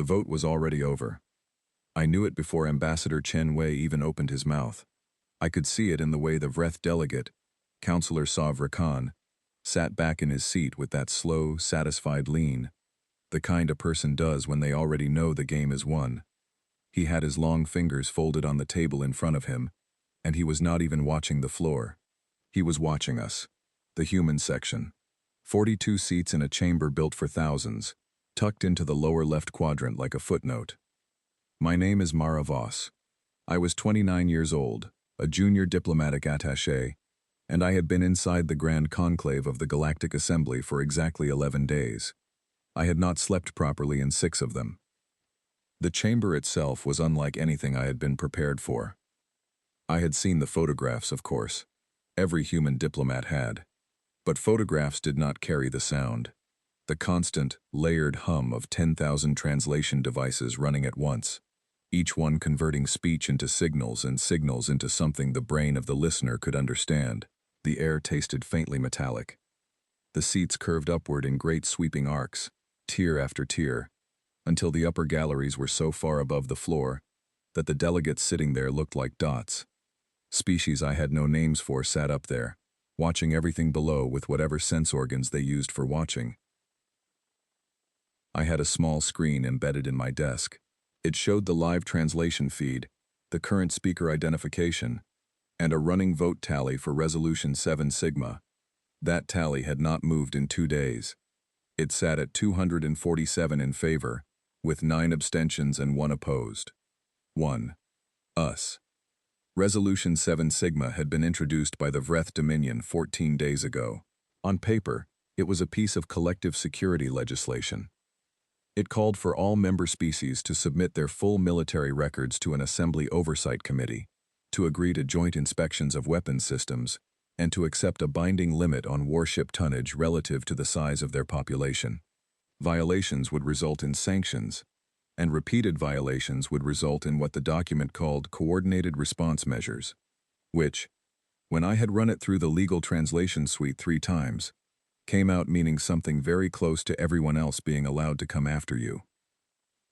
vote was already over. I knew it before Ambassador Chen Wei even opened his mouth. I could see it in the way the Vreth delegate, Councillor Savra Khan, sat back in his seat with that slow, satisfied lean, the kind a person does when they already know the game is won. He had his long fingers folded on the table in front of him, and he was not even watching the floor. He was watching us, the human section. 42 seats in a chamber built for thousands, tucked into the lower left quadrant like a footnote. My name is Mara Voss. I was 29 years old, a junior diplomatic attaché, and I had been inside the Grand Conclave of the Galactic Assembly for exactly 11 days. I had not slept properly in 6 of them. The chamber itself was unlike anything I had been prepared for. I had seen the photographs, of course. Every human diplomat had. But photographs did not carry the sound. The constant, layered hum of 10,000 translation devices running at once, each one converting speech into signals and signals into something the brain of the listener could understand. The air tasted faintly metallic. The seats curved upward in great sweeping arcs, tier after tier, until the upper galleries were so far above the floor that the delegates sitting there looked like dots. Species I had no names for sat up there, watching everything below with whatever sense organs they used for watching. I had a small screen embedded in my desk. It showed the live translation feed, the current speaker identification, and a running vote tally for Resolution 7 Sigma. That tally had not moved in 2 days. It sat at 247 in favor, with 9 abstentions and 1 opposed. 1. Us. Resolution 7 Sigma had been introduced by the Vreth Dominion 14 days ago. On paper, it was a piece of collective security legislation. It called for all member species to submit their full military records to an Assembly Oversight Committee, to agree to joint inspections of weapons systems, and to accept a binding limit on warship tonnage relative to the size of their population. Violations would result in sanctions, and repeated violations would result in what the document called coordinated response measures, which, when I had run it through the legal translation suite 3 times, came out meaning something very close to everyone else being allowed to come after you.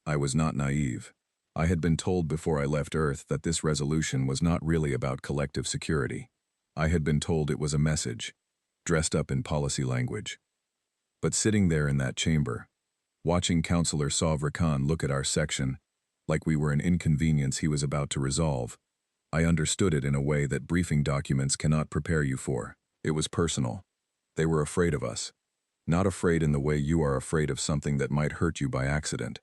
I was not naive. I had been told before I left Earth that this resolution was not really about collective security. I had been told it was a message, dressed up in policy language. But sitting there in that chamber, watching Councillor Savra Khan look at our section like we were an inconvenience he was about to resolve, I understood it in a way that briefing documents cannot prepare you for. It was personal. They were afraid of us. Not afraid in the way you are afraid of something that might hurt you by accident.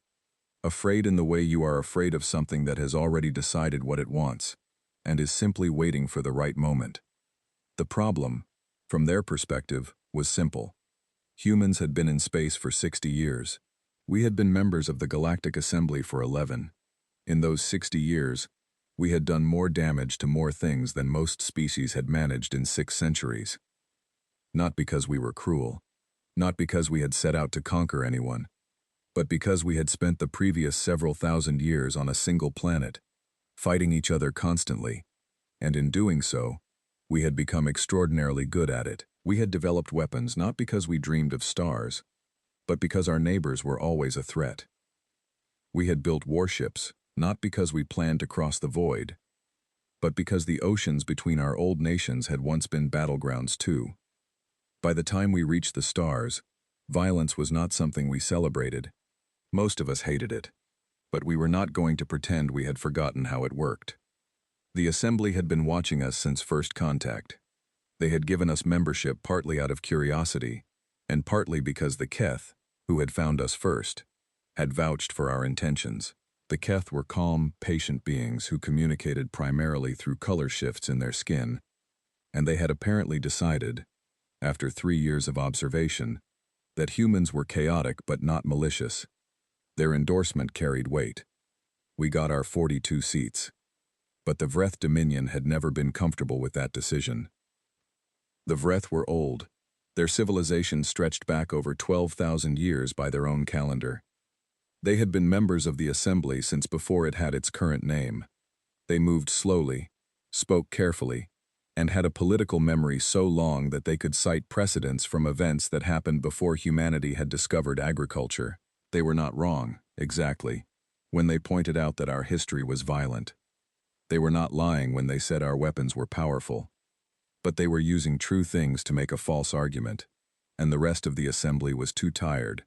Afraid in the way you are afraid of something that has already decided what it wants, and is simply waiting for the right moment. The problem, from their perspective, was simple. Humans had been in space for 60 years. We had been members of the Galactic Assembly for 11. In those 60 years, we had done more damage to more things than most species had managed in 6 centuries. Not because we were cruel, not because we had set out to conquer anyone, but because we had spent the previous several thousand years on a single planet, fighting each other constantly, and in doing so, we had become extraordinarily good at it. We had developed weapons not because we dreamed of stars, but because our neighbors were always a threat. We had built warships not because we planned to cross the void, but because the oceans between our old nations had once been battlegrounds too. By the time we reached the stars, violence was not something we celebrated. Most of us hated it, but we were not going to pretend we had forgotten how it worked. The Assembly had been watching us since first contact. They had given us membership partly out of curiosity, and partly because the Keth, who had found us first, had vouched for our intentions. The Keth were calm, patient beings who communicated primarily through color shifts in their skin, and they had apparently decided, after 3 years of observation, that humans were chaotic but not malicious. Their endorsement carried weight. We got our 42 seats. But the Vreth Dominion had never been comfortable with that decision. The Vreth were old. Their civilization stretched back over 12,000 years by their own calendar. They had been members of the Assembly since before it had its current name. They moved slowly, spoke carefully, and had a political memory so long that they could cite precedents from events that happened before humanity had discovered agriculture. They were not wrong, exactly, when they pointed out that our history was violent. They were not lying when they said our weapons were powerful. But they were using true things to make a false argument, and the rest of the assembly was too tired,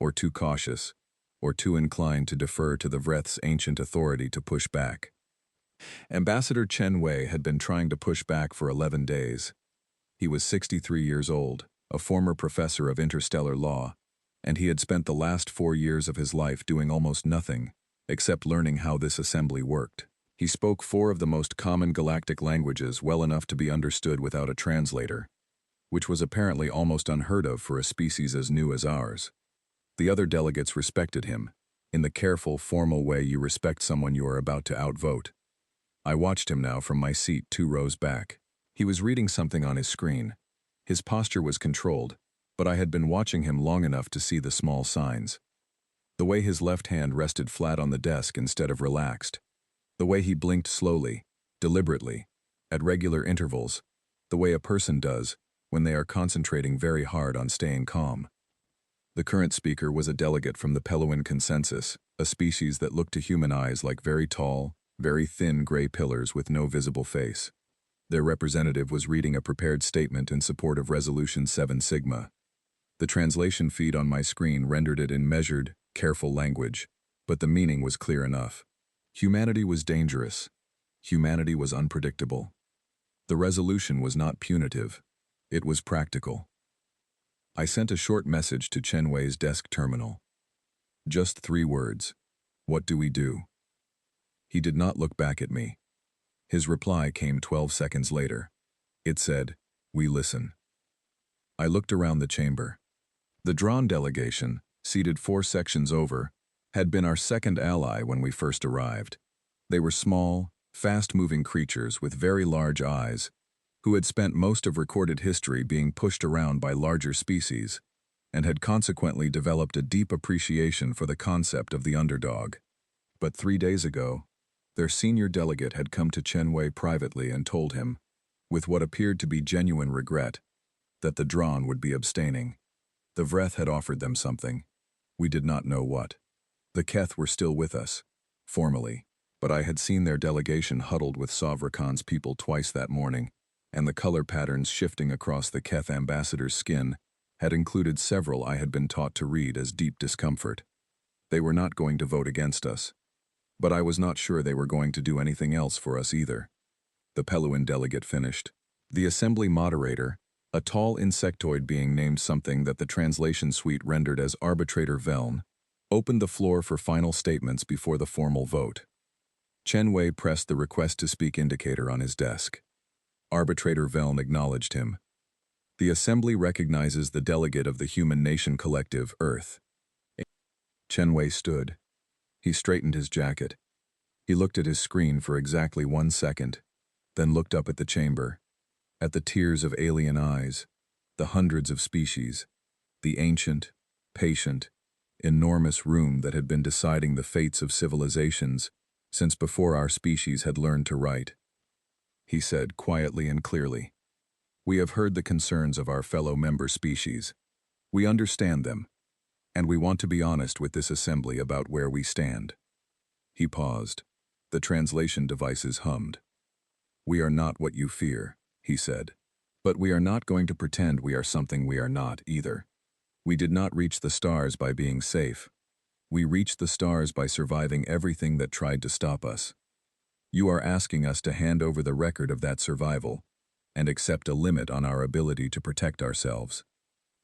or too cautious, or too inclined to defer to the Vreth's ancient authority to push back. Ambassador Chen Wei had been trying to push back for 11 days. He was 63 years old, a former professor of interstellar law, and he had spent the last 4 years of his life doing almost nothing, except learning how this assembly worked. He spoke 4 of the most common galactic languages well enough to be understood without a translator, which was apparently almost unheard of for a species as new as ours. The other delegates respected him, in the careful, formal way you respect someone you are about to outvote. I watched him now from my seat 2 rows back. He was reading something on his screen. His posture was controlled, but I had been watching him long enough to see the small signs. The way his left hand rested flat on the desk instead of relaxed. The way he blinked slowly, deliberately, at regular intervals, the way a person does when they are concentrating very hard on staying calm. The current speaker was a delegate from the Peluan consensus, a species that looked to human eyes like very tall, very thin gray pillars with no visible face. Their representative was reading a prepared statement in support of Resolution 7 Sigma. The translation feed on my screen rendered it in measured, careful language, but the meaning was clear enough. Humanity was dangerous. Humanity was unpredictable. The resolution was not punitive. It was practical. I sent a short message to Chen Wei's desk terminal. Just 3 words. What do we do? He did not look back at me. His reply came 12 seconds later. It said, "We listen." I looked around the chamber. The drawn delegation, seated 4 sections over, had been our second ally when we first arrived. They were small, fast-moving creatures with very large eyes, who had spent most of recorded history being pushed around by larger species, and had consequently developed a deep appreciation for the concept of the underdog. But 3 days ago, their senior delegate had come to Chen Wei privately and told him, with what appeared to be genuine regret, that the drawn would be abstaining. The Vreth had offered them something. We did not know what. The Keth were still with us, formally, but I had seen their delegation huddled with Sovrakan's people twice that morning, and the color patterns shifting across the Keth ambassador's skin had included several I had been taught to read as deep discomfort. They were not going to vote against us, but I was not sure they were going to do anything else for us either. The Peluan delegate finished. The assembly moderator, a tall insectoid being named something that the translation suite rendered as Arbitrator Veln, opened the floor for final statements before the formal vote. Chen Wei pressed the request to speak indicator on his desk. Arbitrator Veln acknowledged him. The assembly recognizes the delegate of the human nation collective, Earth. Chen Wei stood. He straightened his jacket. He looked at his screen for exactly 1 second, then looked up at the chamber, at the tiers of alien eyes, the hundreds of species, the ancient, patient, enormous room that had been deciding the fates of civilizations since before our species had learned to write. He said quietly and clearly, "We have heard the concerns of our fellow member species. We understand them, and we want to be honest with this assembly about where we stand." He paused. The translation devices hummed. "We are not what you fear," he said, "but we are not going to pretend we are something we are not either. We did not reach the stars by being safe. We reached the stars by surviving everything that tried to stop us. You are asking us to hand over the record of that survival and accept a limit on our ability to protect ourselves.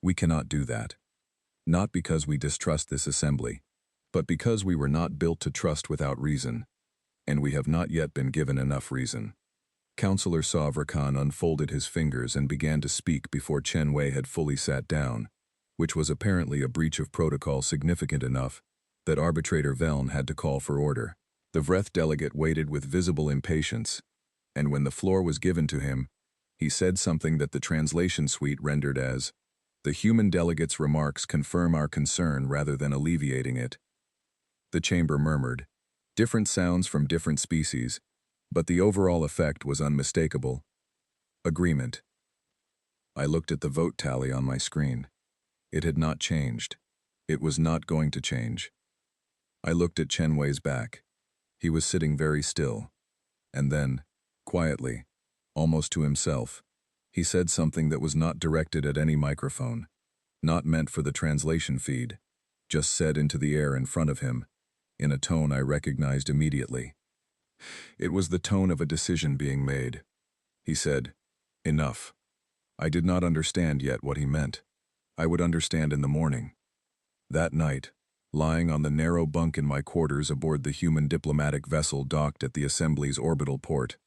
We cannot do that. Not because we distrust this assembly, but because we were not built to trust without reason, and we have not yet been given enough reason." Counselor Sovrakan unfolded his fingers and began to speak before Chen Wei had fully sat down, which was apparently a breach of protocol significant enough that Arbitrator Veln had to call for order. The Vreth delegate waited with visible impatience, and when the floor was given to him, he said something that the translation suite rendered as, "The human delegate's remarks confirm our concern rather than alleviating it." The chamber murmured, different sounds from different species, but the overall effect was unmistakable. Agreement. I looked at the vote tally on my screen. It had not changed. It was not going to change. I looked at Chen Wei's back. He was sitting very still. And then, quietly, almost to himself, he said something that was not directed at any microphone, not meant for the translation feed, just said into the air in front of him, in a tone I recognized immediately. It was the tone of a decision being made. He said, "Enough." I did not understand yet what he meant. I would understand in the morning. That night, lying on the narrow bunk in my quarters aboard the human diplomatic vessel docked at the Assembly's orbital port,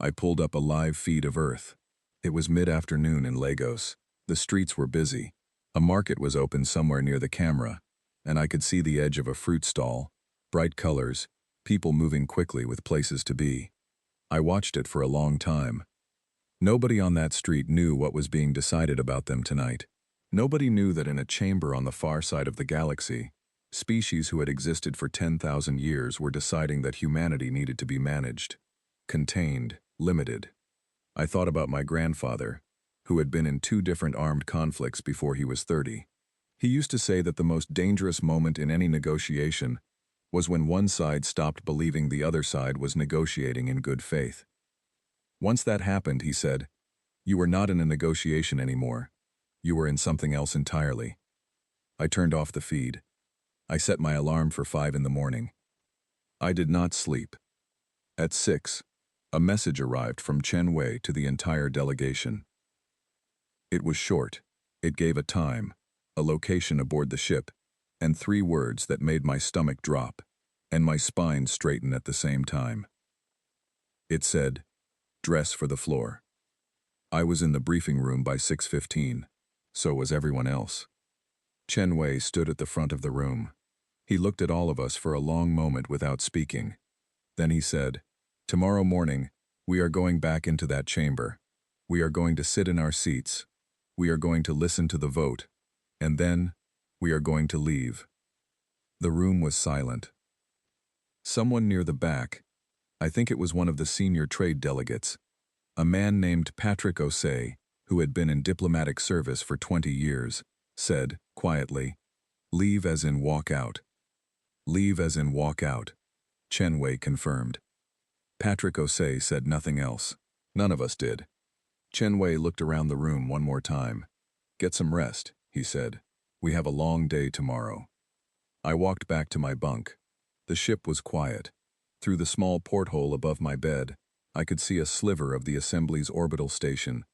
I pulled up a live feed of Earth. It was mid-afternoon in Lagos. The streets were busy. A market was open somewhere near the camera, and I could see the edge of a fruit stall, bright colors, people moving quickly with places to be. I watched it for a long time. Nobody on that street knew what was being decided about them tonight. Nobody knew that in a chamber on the far side of the galaxy, species who had existed for 10,000 years were deciding that humanity needed to be managed, contained, limited. I thought about my grandfather, who had been in 2 different armed conflicts before he was 30. He used to say that the most dangerous moment in any negotiation was when one side stopped believing the other side was negotiating in good faith. Once that happened, he said, you were not in a negotiation anymore. You were in something else entirely. I turned off the feed. I set my alarm for 5 in the morning. I did not sleep. At 6, a message arrived from Chen Wei to the entire delegation. It was short. It gave a time, a location aboard the ship, and 3 words that made my stomach drop and my spine straighten at the same time. It said, "Dress for the floor." I was in the briefing room by 6:15. So was everyone else. Chen Wei stood at the front of the room. He looked at all of us for a long moment without speaking. Then he said, "Tomorrow morning, we are going back into that chamber. We are going to sit in our seats. We are going to listen to the vote. And then, we are going to leave." The room was silent. Someone near the back, I think it was one of the senior trade delegates, a man named Patrick Osei, who had been in diplomatic service for 20 years, said, quietly, "Leave as in walk out." "Leave as in walk out," Chen Wei confirmed. Patrick Osei said nothing else. None of us did. Chen Wei looked around the room one more time. "Get some rest," he said. "We have a long day tomorrow." I walked back to my bunk. The ship was quiet. Through the small porthole above my bed, I could see a sliver of the Assembly's orbital station,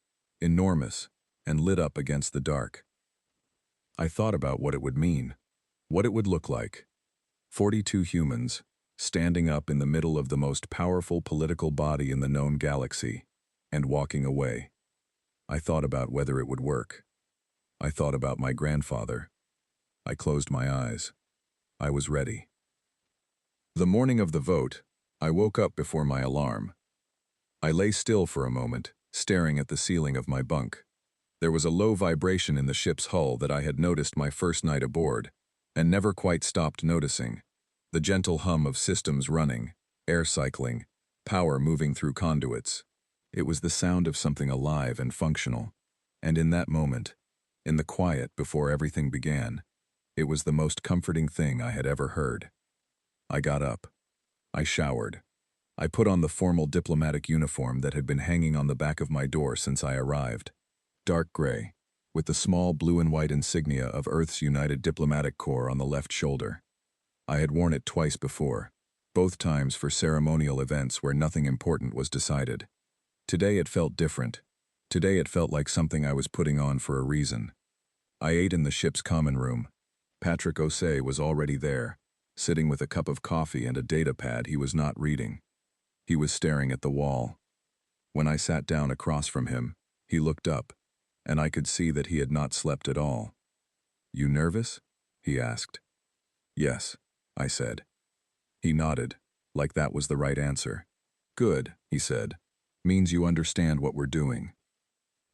enormous and lit up against the dark. I thought about what it would mean, what it would look like. 42 humans, standing up in the middle of the most powerful political body in the known galaxy, and walking away. I thought about whether it would work. I thought about my grandfather. I closed my eyes. I was ready. The morning of the vote, I woke up before my alarm. I lay still for a moment, staring at the ceiling of my bunk. There was a low vibration in the ship's hull that I had noticed my first night aboard, and never quite stopped noticing. The gentle hum of systems running, air cycling, power moving through conduits. It was the sound of something alive and functional. And in that moment, in the quiet before everything began, it was the most comforting thing I had ever heard. I got up. I showered. I put on the formal diplomatic uniform that had been hanging on the back of my door since I arrived. Dark gray, with the small blue and white insignia of Earth's United Diplomatic Corps on the left shoulder. I had worn it twice before, both times for ceremonial events where nothing important was decided. Today it felt different. Today it felt like something I was putting on for a reason. I ate in the ship's common room. Patrick Osei was already there, sitting with a cup of coffee and a data pad he was not reading. He was staring at the wall. When I sat down across from him, he looked up, and I could see that he had not slept at all. "You nervous?" he asked. "Yes," I said. He nodded, like that was the right answer. "Good," he said. "Means you understand what we're doing."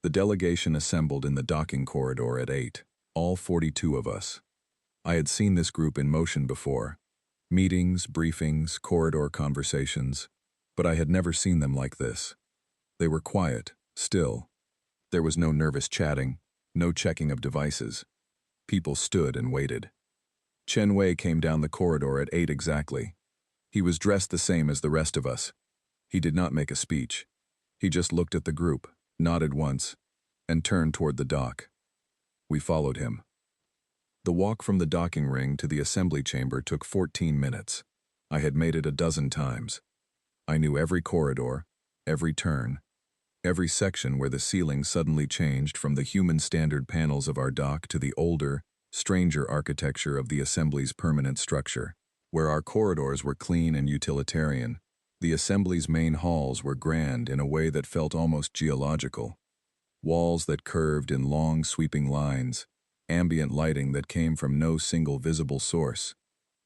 The delegation assembled in the docking corridor at 8, all 42 of us. I had seen this group in motion before. Meetings, briefings, corridor conversations. But I had never seen them like this. They were quiet, still. There was no nervous chatting, no checking of devices. People stood and waited. Chen Wei came down the corridor at 8 exactly. He was dressed the same as the rest of us. He did not make a speech. He just looked at the group, nodded once, and turned toward the dock. We followed him. The walk from the docking ring to the assembly chamber took 14 minutes. I had made it a dozen times. I knew every corridor, every turn, every section where the ceiling suddenly changed from the human standard panels of our dock to the older, stranger architecture of the assembly's permanent structure. Where our corridors were clean and utilitarian, the assembly's main halls were grand in a way that felt almost geological. Walls that curved in long, sweeping lines, ambient lighting that came from no single visible source,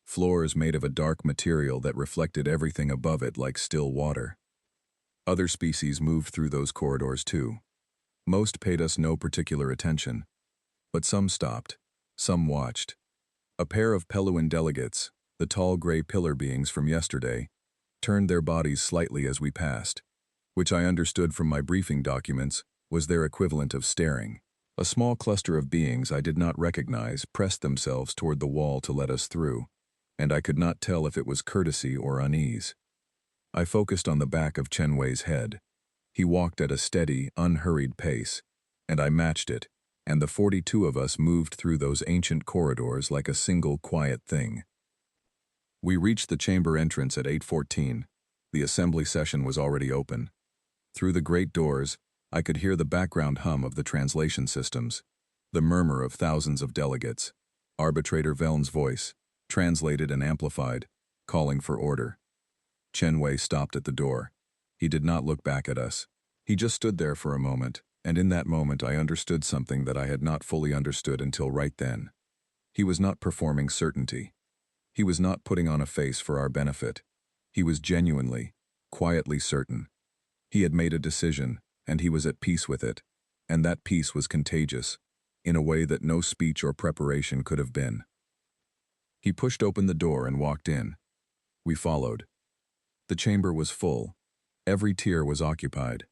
floors made of a dark material that reflected everything above it like still water. Other species moved through those corridors too. Most paid us no particular attention, but some stopped, some watched. A pair of Peluan delegates, the tall gray pillar beings from yesterday, turned their bodies slightly as we passed, which I understood from my briefing documents was their equivalent of staring. A small cluster of beings I did not recognize pressed themselves toward the wall to let us through, and I could not tell if it was courtesy or unease. I focused on the back of Chen Wei's head. He walked at a steady, unhurried pace, and I matched it, and the 42 of us moved through those ancient corridors like a single quiet thing. We reached the chamber entrance at 8:14. The assembly session was already open. Through the great doors, I could hear the background hum of the translation systems, the murmur of thousands of delegates, Arbitrator Veln's voice, translated and amplified, calling for order. Chen Wei stopped at the door. He did not look back at us. He just stood there for a moment, and in that moment I understood something that I had not fully understood until right then. He was not performing certainty. He was not putting on a face for our benefit. He was genuinely, quietly certain. He had made a decision, and he was at peace with it, and that peace was contagious, in a way that no speech or preparation could have been. He pushed open the door and walked in. We followed. The chamber was full. Every tier was occupied.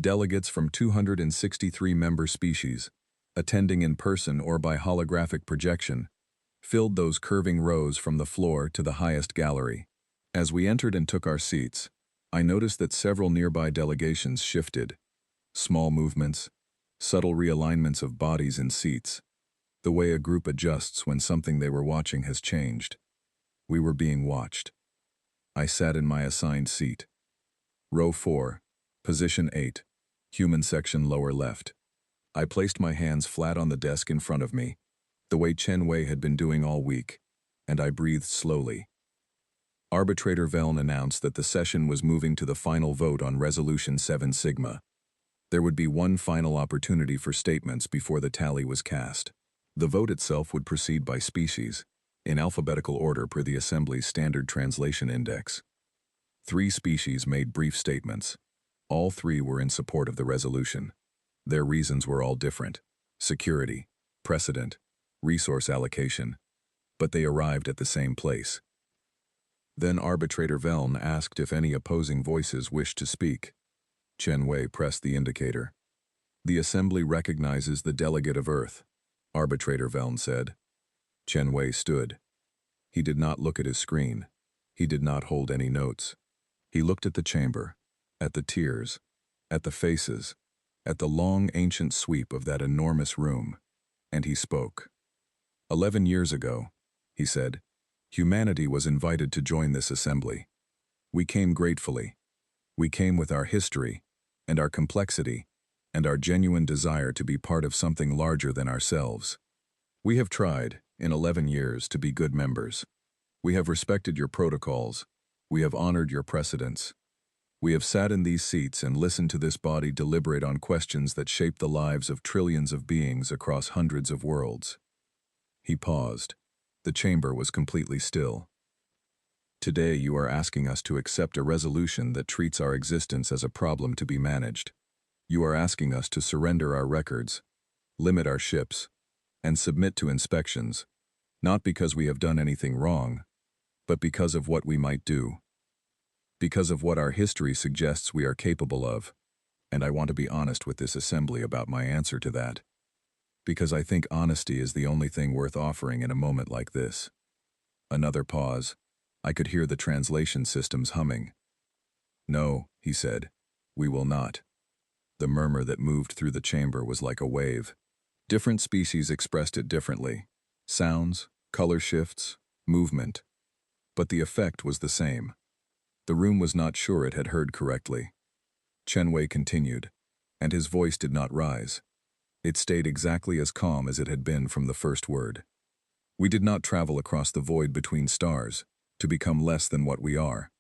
Delegates from 263 member species, attending in person or by holographic projection, filled those curving rows from the floor to the highest gallery. As we entered and took our seats, I noticed that several nearby delegations shifted. Small movements, subtle realignments of bodies in seats, the way a group adjusts when something they were watching has changed. We were being watched. I sat in my assigned seat. Row 4, position 8, human section lower left. I placed my hands flat on the desk in front of me, the way Chen Wei had been doing all week, and I breathed slowly. Arbitrator Veln announced that the session was moving to the final vote on Resolution 7 Sigma. There would be one final opportunity for statements before the tally was cast. The vote itself would proceed by species, in alphabetical order per the Assembly's Standard Translation Index. 3 species made brief statements. All 3 were in support of the resolution. Their reasons were all different: security, precedent, resource allocation, but they arrived at the same place. Then Arbitrator Veln asked if any opposing voices wished to speak. Chen Wei pressed the indicator. "The Assembly recognizes the delegate of Earth," Arbitrator Veln said. Chen Wei stood. He did not look at his screen. He did not hold any notes. He looked at the chamber, at the tiers, at the faces, at the long ancient sweep of that enormous room, and he spoke. 11 years ago, he said, humanity was invited to join this assembly. We came gratefully. We came with our history, and our complexity, and our genuine desire to be part of something larger than ourselves. We have tried, in 11 years, to be good members. We have respected your protocols. We have honored your precedents. We have sat in these seats and listened to this body deliberate on questions that shape the lives of trillions of beings across hundreds of worlds. He paused. The chamber was completely still. Today you are asking us to accept a resolution that treats our existence as a problem to be managed. You are asking us to surrender our records, limit our ships, and submit to inspections, not because we have done anything wrong, but because of what we might do. Because of what our history suggests we are capable of, and I want to be honest with this assembly about my answer to that. Because I think honesty is the only thing worth offering in a moment like this. Another pause. I could hear the translation systems humming. "No," he said. "We will not." The murmur that moved through the chamber was like a wave. Different species expressed it differently. Sounds, color shifts, movement. But the effect was the same. The room was not sure it had heard correctly. Chen Wei continued, and his voice did not rise. It stayed exactly as calm as it had been from the first word. "We did not travel across the void between stars to become less than what we are.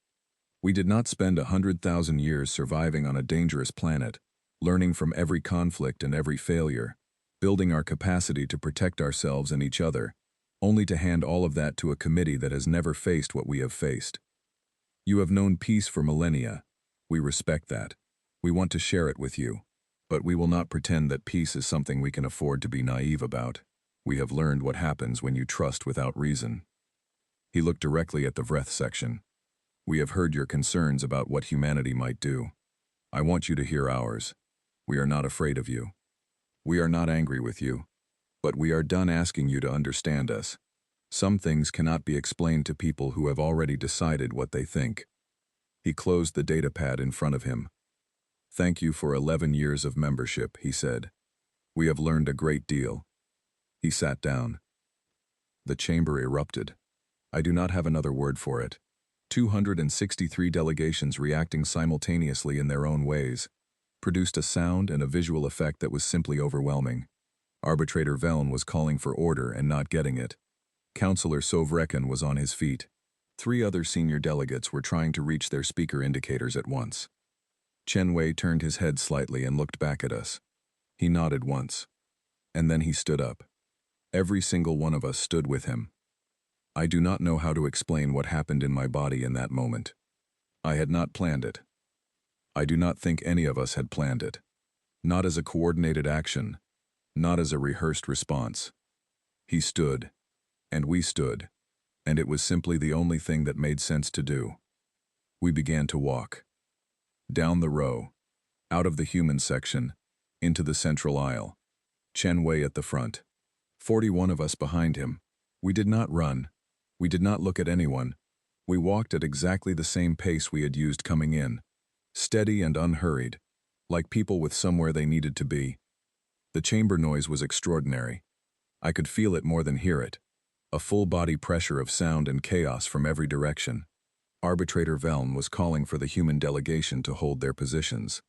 We did not spend 100,000 years surviving on a dangerous planet, learning from every conflict and every failure, building our capacity to protect ourselves and each other, only to hand all of that to a committee that has never faced what we have faced. You have known peace for millennia. We respect that. We want to share it with you. But we will not pretend that peace is something we can afford to be naive about. We have learned what happens when you trust without reason." He looked directly at the Vreth section. "We have heard your concerns about what humanity might do. I want you to hear ours. We are not afraid of you. We are not angry with you. But we are done asking you to understand us. Some things cannot be explained to people who have already decided what they think." He closed the datapad in front of him. "Thank you for 11 years of membership," he said. "We have learned a great deal." He sat down. The chamber erupted. I do not have another word for it. 263 delegations reacting simultaneously in their own ways produced a sound and a visual effect that was simply overwhelming. Arbitrator Veln was calling for order and not getting it. Counselor Sovreken was on his feet. 3 other senior delegates were trying to reach their speaker indicators at once. Chen Wei turned his head slightly and looked back at us. He nodded once. And then he stood up. Every single one of us stood with him. I do not know how to explain what happened in my body in that moment. I had not planned it. I do not think any of us had planned it. Not as a coordinated action, not as a rehearsed response. He stood, and we stood, and it was simply the only thing that made sense to do. We began to walk. Down the row, out of the human section, into the central aisle. Chen Wei at the front. 41 of us behind him. We did not run. We did not look at anyone. We walked at exactly the same pace we had used coming in. Steady and unhurried, like people with somewhere they needed to be. The chamber noise was extraordinary. I could feel it more than hear it. A full body pressure of sound and chaos from every direction. Arbitrator Veln was calling for the human delegation to hold their positions.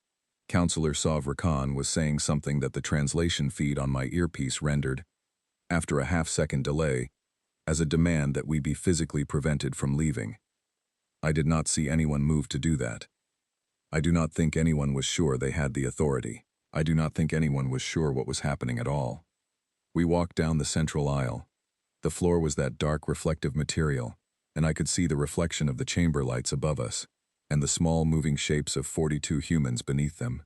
Counselor Sovreken was saying something that the translation feed on my earpiece rendered, after a half-second delay, as a demand that we be physically prevented from leaving. I did not see anyone move to do that. I do not think anyone was sure they had the authority. I do not think anyone was sure what was happening at all. We walked down the central aisle. The floor was that dark reflective material, and I could see the reflection of the chamber lights above us, and the small moving shapes of 42 humans beneath them.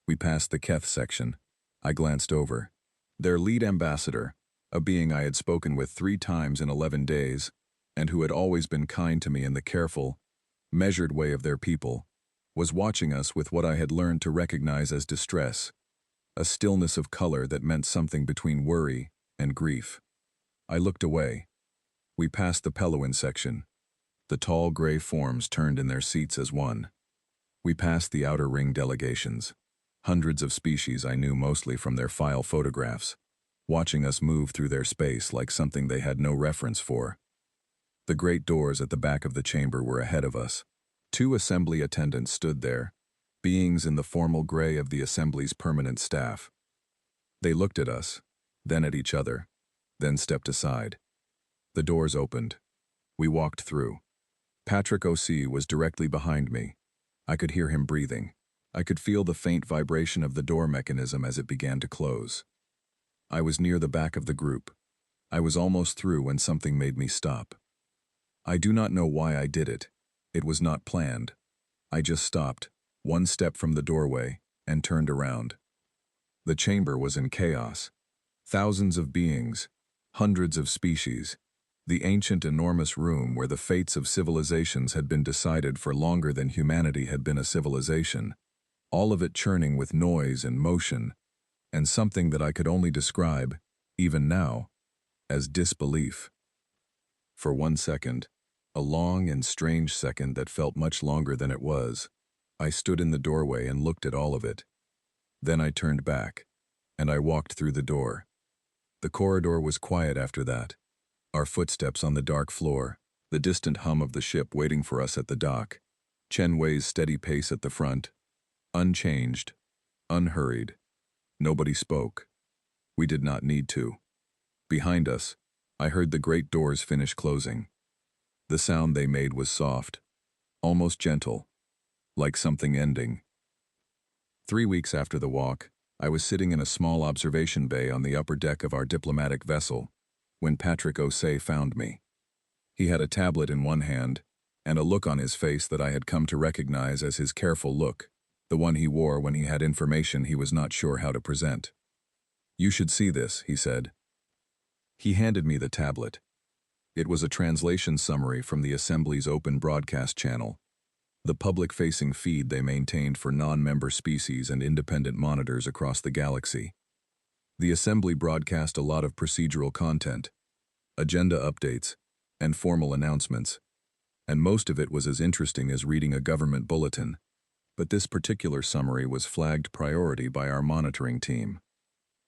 We passed the Keth section. I glanced over. Their lead ambassador, a being I had spoken with 3 times in 11 days, and who had always been kind to me in the careful, measured way of their people, was watching us with what I had learned to recognize as distress, a stillness of color that meant something between worry and grief. I looked away. We passed the Peluan section. The tall gray forms turned in their seats as one. We passed the outer ring delegations. Hundreds of species I knew mostly from their file photographs, watching us move through their space like something they had no reference for. The great doors at the back of the chamber were ahead of us. 2 assembly attendants stood there, beings in the formal gray of the assembly's permanent staff. They looked at us, then at each other, then stepped aside. The doors opened. We walked through. Patrick O.C. was directly behind me. I could hear him breathing. I could feel the faint vibration of the door mechanism as it began to close. I was near the back of the group. I was almost through when something made me stop. I do not know why I did it. It was not planned. I just stopped, 1 step from the doorway, and turned around. The chamber was in chaos. Thousands of beings, hundreds of species, the ancient enormous room where the fates of civilizations had been decided for longer than humanity had been a civilization, all of it churning with noise and motion, and something that I could only describe, even now, as disbelief. For 1 second, a long and strange second that felt much longer than it was, I stood in the doorway and looked at all of it. Then I turned back, and I walked through the door. The corridor was quiet after that. Our footsteps on the dark floor, the distant hum of the ship waiting for us at the dock, Chen Wei's steady pace at the front. Unchanged, unhurried. Nobody spoke. We did not need to. Behind us, I heard the great doors finish closing. The sound they made was soft, almost gentle, like something ending. 3 weeks after the walk, I was sitting in a small observation bay on the upper deck of our diplomatic vessel when Patrick Osei found me. He had a tablet in one hand and a look on his face that I had come to recognize as his careful look, the one he wore when he had information he was not sure how to present. "You should see this," he said. He handed me the tablet. It was a translation summary from the Assembly's open broadcast channel, the public-facing feed they maintained for non-member species and independent monitors across the galaxy. The Assembly broadcast a lot of procedural content, agenda updates, and formal announcements, and most of it was as interesting as reading a government bulletin, but this particular summary was flagged priority by our monitoring team.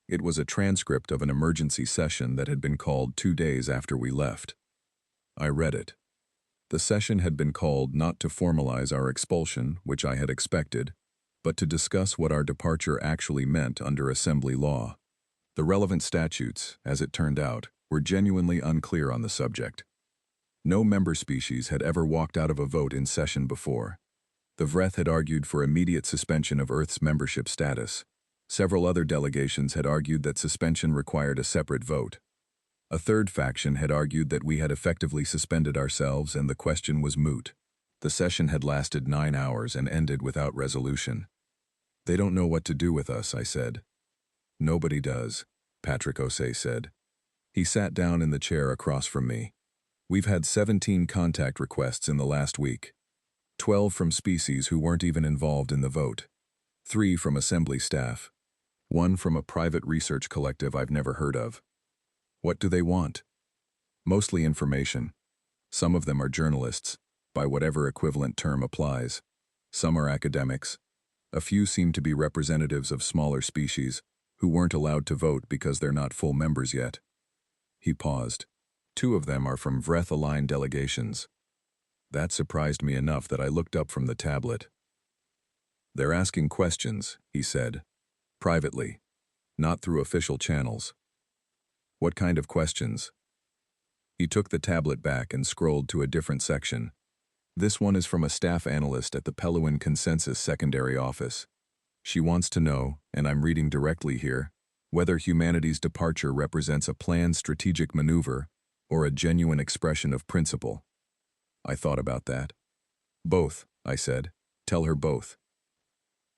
It was a transcript of an emergency session that had been called 2 days after we left. I read it. The session had been called not to formalize our expulsion, which I had expected, but to discuss what our departure actually meant under Assembly law. The relevant statutes, as it turned out, were genuinely unclear on the subject. No member species had ever walked out of a vote in session before. The Vreth had argued for immediate suspension of Earth's membership status. Several other delegations had argued that suspension required a separate vote. A third faction had argued that we had effectively suspended ourselves and the question was moot. The session had lasted 9 hours and ended without resolution. "They don't know what to do with us," I said. "Nobody does," Patrick Osei said. He sat down in the chair across from me. "We've had 17 contact requests in the last week. 12 from species who weren't even involved in the vote. 3 from Assembly staff. 1 from a private research collective I've never heard of. What do they want? Mostly information. Some of them are journalists, by whatever equivalent term applies. Some are academics. A few seem to be representatives of smaller species who weren't allowed to vote because they're not full members yet." He paused. 2 of them are from Vreth-aligned delegations. That surprised me enough that I looked up from the tablet. "They're asking questions," he said. "Privately, not through official channels." "What kind of questions?" He took the tablet back and scrolled to a different section. "This one is from a staff analyst at the Peluan Consensus Secondary Office. She wants to know, and I'm reading directly here, whether humanity's departure represents a planned strategic maneuver or a genuine expression of principle." I thought about that. "Both," I said. "Tell her both."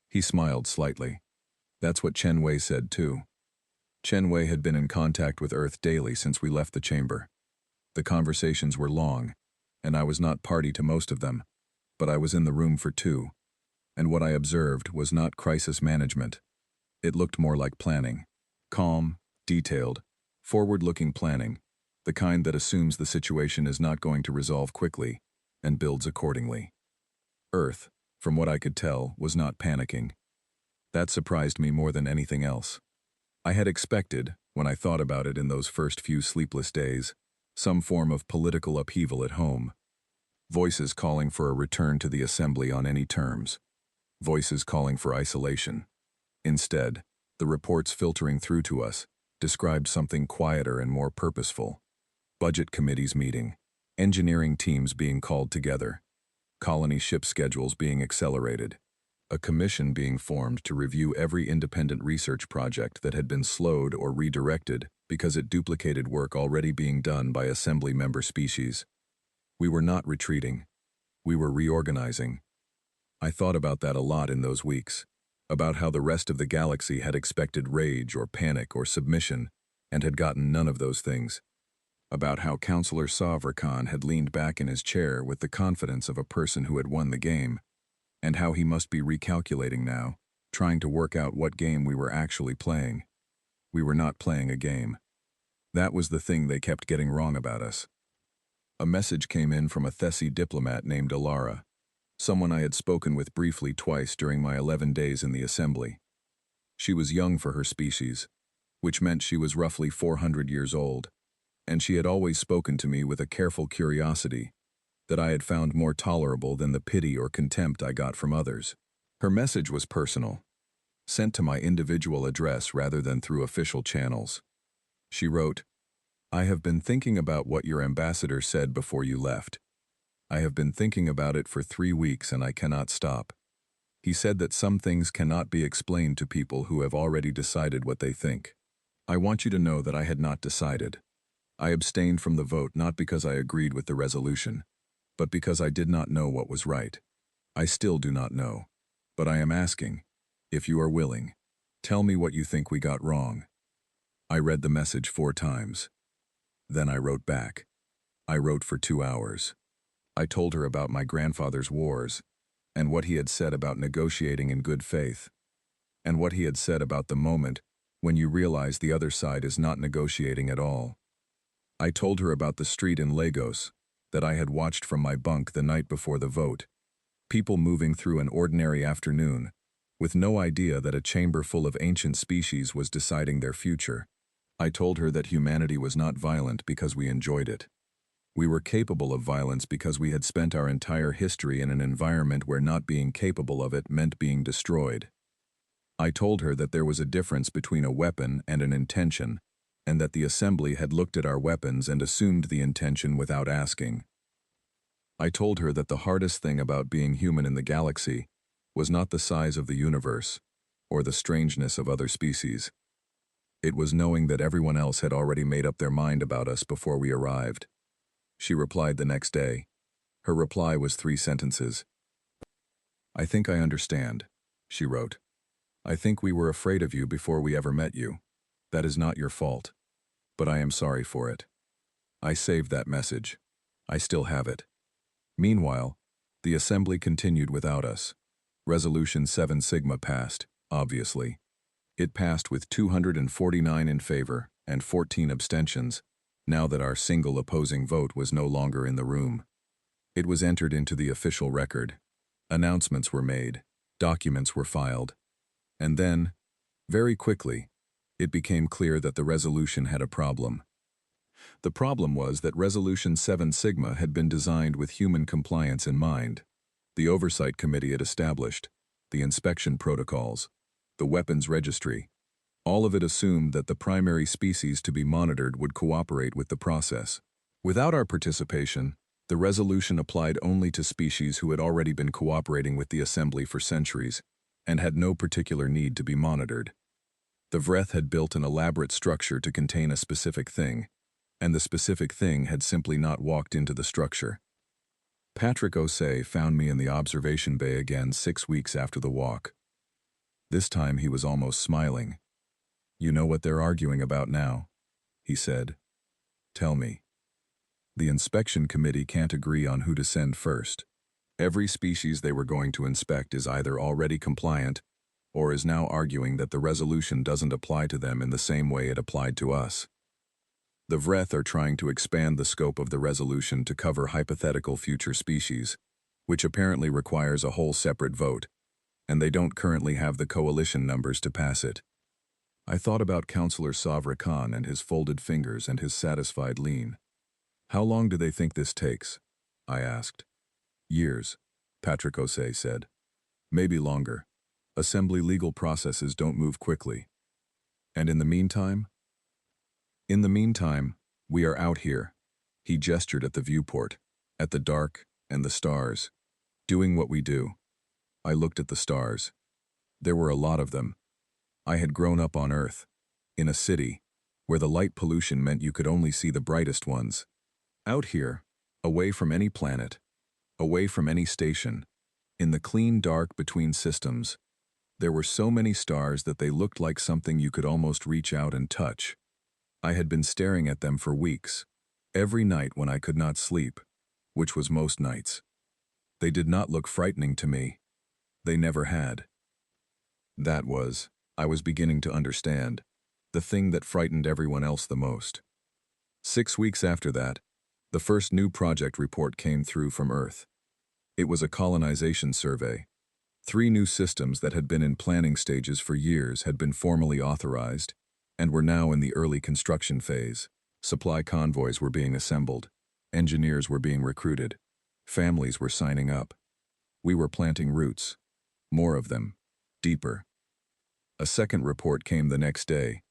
He smiled slightly. That's what Chen Wei said too. Chen Wei had been in contact with Earth daily since we left the chamber. The conversations were long, and I was not party to most of them, but I was in the room for 2, and what I observed was not crisis management. It looked more like planning. Calm, detailed, forward-looking planning, the kind that assumes the situation is not going to resolve quickly and builds accordingly. Earth, from what I could tell, was not panicking. That surprised me more than anything else. I had expected, when I thought about it in those first few sleepless days, some form of political upheaval at home. Voices calling for a return to the Assembly on any terms. Voices calling for isolation. Instead, the reports filtering through to us described something quieter and more purposeful. Budget committees meeting, engineering teams being called together, colony ship schedules being accelerated, a commission being formed to review every independent research project that had been slowed or redirected because it duplicated work already being done by Assembly member species. We were not retreating. We were reorganizing. I thought about that a lot in those weeks, about how the rest of the galaxy had expected rage or panic or submission and had gotten none of those things. About how Counselor Savrakan had leaned back in his chair with the confidence of a person who had won the game, and how he must be recalculating now, trying to work out what game we were actually playing. We were not playing a game. That was the thing they kept getting wrong about us. A message came in from a Thessi diplomat named Alara, someone I had spoken with briefly twice during my 11 days in the assembly. She was young for her species, which meant she was roughly 400 years old, and she had always spoken to me with a careful curiosity that I had found more tolerable than the pity or contempt I got from others. Her message was personal, sent to my individual address rather than through official channels. She wrote, "I have been thinking about what your ambassador said before you left. I have been thinking about it for 3 weeks and I cannot stop. He said that some things cannot be explained to people who have already decided what they think. I want you to know that I had not decided. I abstained from the vote not because I agreed with the resolution, but because I did not know what was right. I still do not know. But I am asking, if you are willing, tell me what you think we got wrong." I read the message 4 times. Then I wrote back. I wrote for 2 hours. I told her about my grandfather's wars, and what he had said about negotiating in good faith, and what he had said about the moment when you realize the other side is not negotiating at all. I told her about the street in Lagos that I had watched from my bunk the night before the vote, people moving through an ordinary afternoon, with no idea that a chamber full of ancient species was deciding their future. I told her that humanity was not violent because we enjoyed it. We were capable of violence because we had spent our entire history in an environment where not being capable of it meant being destroyed. I told her that there was a difference between a weapon and an intention, and that the assembly had looked at our weapons and assumed the intention without asking. I told her that the hardest thing about being human in the galaxy was not the size of the universe or the strangeness of other species. It was knowing that everyone else had already made up their mind about us before we arrived. She replied the next day. Her reply was 3 sentences. "I think I understand," she wrote. "I think we were afraid of you before we ever met you. That is not your fault. But I am sorry for it." I saved that message. I still have it. Meanwhile, the assembly continued without us. Resolution 7 Sigma passed, obviously. It passed with 249 in favor and 14 abstentions, now that our single opposing vote was no longer in the room. It was entered into the official record. Announcements were made, documents were filed, and then, very quickly, it became clear that the resolution had a problem. The problem was that Resolution 7 Sigma had been designed with human compliance in mind. The Oversight Committee it established, the inspection protocols, the weapons registry, all of it assumed that the primary species to be monitored would cooperate with the process. Without our participation, the resolution applied only to species who had already been cooperating with the assembly for centuries and had no particular need to be monitored. The Vreth had built an elaborate structure to contain a specific thing, and the specific thing had simply not walked into the structure. Patrick Osei found me in the observation bay again 6 weeks after the walk. This time he was almost smiling. "You know what they're arguing about now," he said. "Tell me." The inspection committee can't agree on who to send first. Every species they were going to inspect is either already compliant or is now arguing that the resolution doesn't apply to them in the same way it applied to us. The Vreth are trying to expand the scope of the resolution to cover hypothetical future species, which apparently requires a whole separate vote, and they don't currently have the coalition numbers to pass it. I thought about Councillor Savra Khan and his folded fingers and his satisfied lean. "How long do they think this takes?" I asked. "Years," Patrick Osei said. "Maybe longer. Assembly legal processes don't move quickly." "And in the meantime?" "In the meantime, we are out here." He gestured at the viewport, at the dark and the stars, doing what we do. I looked at the stars. There were a lot of them. I had grown up on Earth, in a city, where the light pollution meant you could only see the brightest ones. Out here, away from any planet, away from any station, in the clean dark between systems, there were so many stars that they looked like something you could almost reach out and touch. I had been staring at them for weeks, every night when I could not sleep, which was most nights. They did not look frightening to me. They never had. That was, I was beginning to understand, the thing that frightened everyone else the most. 6 weeks after that, The first new project report came through from Earth. It was a colonization survey. 3 new systems that had been in planning stages for years had been formally authorized and were now in the early construction phase. Supply convoys were being assembled. Engineers were being recruited. Families were signing up. We were planting roots. More of them. Deeper. A second report came the next day.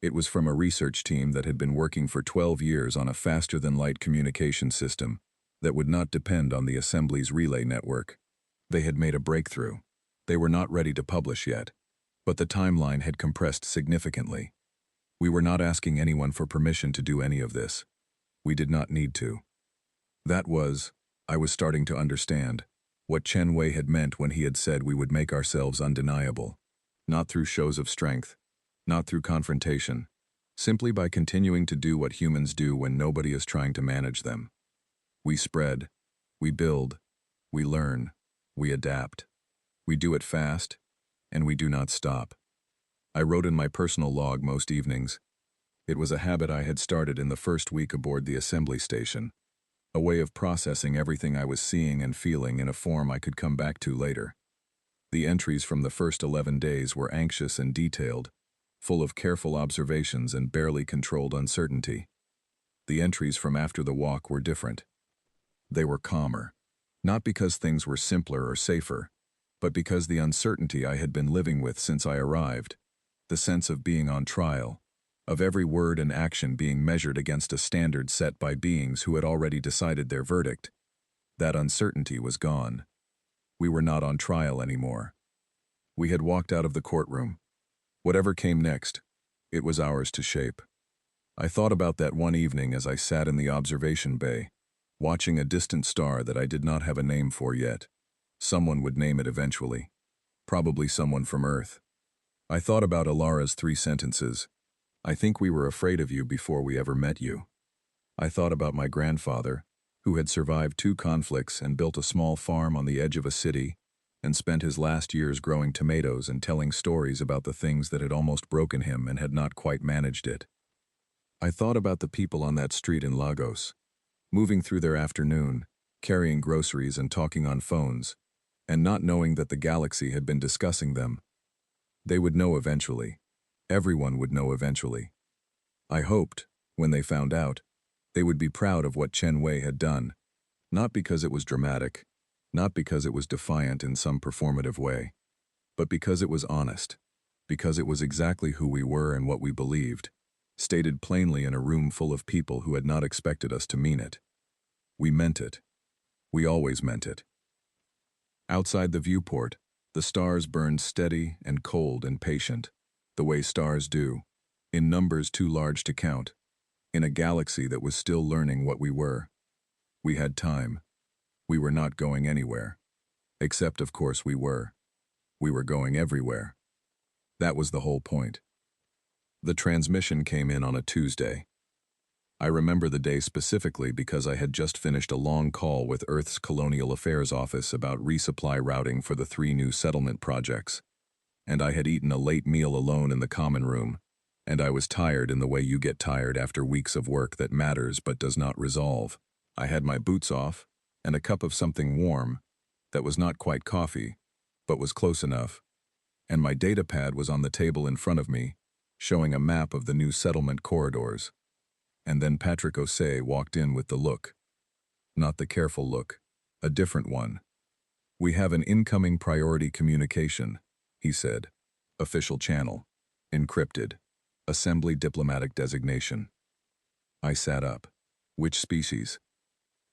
It was from a research team that had been working for 12 years on a faster-than-light communication system that would not depend on the assembly's relay network. They had made a breakthrough. They were not ready to publish yet, but the timeline had compressed significantly. We were not asking anyone for permission to do any of this. We did not need to. I was starting to understand what Chen Wei had meant when he had said we would make ourselves undeniable, not through shows of strength, not through confrontation, simply by continuing to do what humans do when nobody is trying to manage them. We spread, we build, we learn, we adapt. We do it fast, and we do not stop. I wrote in my personal log most evenings. It was a habit I had started in the first week aboard the assembly station, a way of processing everything I was seeing and feeling in a form I could come back to later. The entries from the first 11 days were anxious and detailed, full of careful observations and barely controlled uncertainty. The entries from after the walk were different. They were calmer, not because things were simpler or safer, but because the uncertainty I had been living with since I arrived, the sense of being on trial, of every word and action being measured against a standard set by beings who had already decided their verdict, that uncertainty was gone. We were not on trial anymore. We had walked out of the courtroom. Whatever came next, it was ours to shape. I thought about that one evening as I sat in the observation bay, watching a distant star that I did not have a name for yet. Someone would name it eventually. Probably someone from Earth. I thought about Alara's 3 sentences. I think we were afraid of you before we ever met you. I thought about my grandfather, who had survived 2 conflicts and built a small farm on the edge of a city, and spent his last years growing tomatoes and telling stories about the things that had almost broken him and had not quite managed it. I thought about the people on that street in Lagos, moving through their afternoon, carrying groceries and talking on phones, and not knowing that the galaxy had been discussing them. They would know eventually. Everyone would know eventually. I hoped, when they found out, they would be proud of what Chen Wei had done, not because it was dramatic, not because it was defiant in some performative way, but because it was honest, because it was exactly who we were and what we believed, stated plainly in a room full of people who had not expected us to mean it. We meant it. We always meant it. Outside the viewport, the stars burned steady and cold and patient, the way stars do, in numbers too large to count, in a galaxy that was still learning what we were. We had time. We were not going anywhere. Except, of course, we were. We were going everywhere. That was the whole point. The transmission came in on a Tuesday. I remember the day specifically because I had just finished a long call with Earth's Colonial Affairs Office about resupply routing for the 3 new settlement projects. And I had eaten a late meal alone in the common room, and I was tired in the way you get tired after weeks of work that matters but does not resolve. I had my boots off, and a cup of something warm, that was not quite coffee, but was close enough, and my data pad was on the table in front of me, showing a map of the new settlement corridors. And then Patrick Osei walked in with the look. Not the careful look, a different one. "We have an incoming priority communication," he said. "Official channel. Encrypted. Assembly diplomatic designation." I sat up. "Which species?"